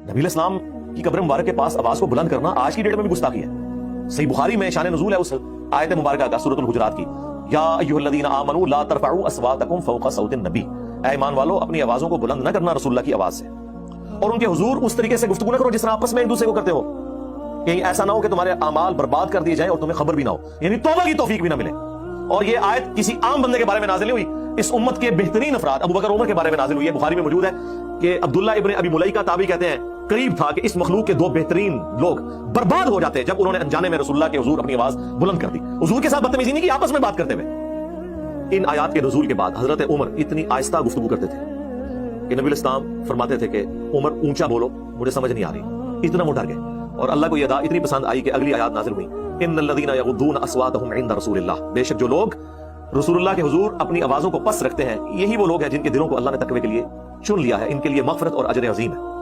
नबी इस्लाम की कब्र मुबारक के पास आवाज को बुलंद करना आज की डेट में भी गुस्ताखी है। सही बुखारी में शान नुज़ूल है उस आयत मुबारक का सूरतुल हुजुरात की, या अय्युहल्लज़ीना आमनू ला तरफ़अू अस्वातकुम फ़ौक़ सौतिन नबी, ऐ ईमान वालों अपनी आवाजों को बुलंद न करना रसूलुल्लाह की आवाज से, और उनके हुजूर उस तरीके से गुफ्तगू न करो जिस तरह आपस में एक दूसरे को करते हो, कहीं ऐसा ना हो कि तुम्हारे अमाल बर्बाद कर दिए जाए और तुम्हें खबर भी ना हो, यानी तौबा की तौफीक भी ना मिले। और ये आयत किसी आम बंदे के बारे में नाज़िल हुई, इस उम्मत के बेहतरीन अफराद अबू बकर उमर के बारे में नाज़िल हुई है। बुखारी में मौजूद है कि अब्दुल्ला इब्न अबी मुलैका ताबी कहते हैं, करीब था कि इस मखलूक के दो बेहतरीन लोग बर्बाद हो जाते जब उन्होंने अनजाने में रसूलुल्लाह के हुजूर अपनी आवाज बुलंद कर दी, हुजूर के साथ बदतमीजी नहीं की, आपस में बात करते हुए। इन आयात के नुज़ूल के बाद हजरत उमर इतनी आहिस्ता गुफ्तगू करते थे कि नबी इस्लाम फरमाते थे कि उमर ऊंचा बोलो, मुझे समझ नहीं आ रही, इतना वो डर गए। और अल्लाह को यह अदा इतनी पसंद आई कि अगली आयत नाज़िल हुई, इन्नल्लज़ीना यग़ुद्दूना अस्वातहुम इंदा रसूलिल्लाह, बेशक जो लोग रसूलुल्लाह के हुजूर अपनी आवाजों को पस्त रखते हैं, यही वो लोग हैं जिनके दिलों को अल्लाह ने तकवे के लिए चुन लिया है, इनके लिए मग़फ़िरत और अजर अज़ीम है।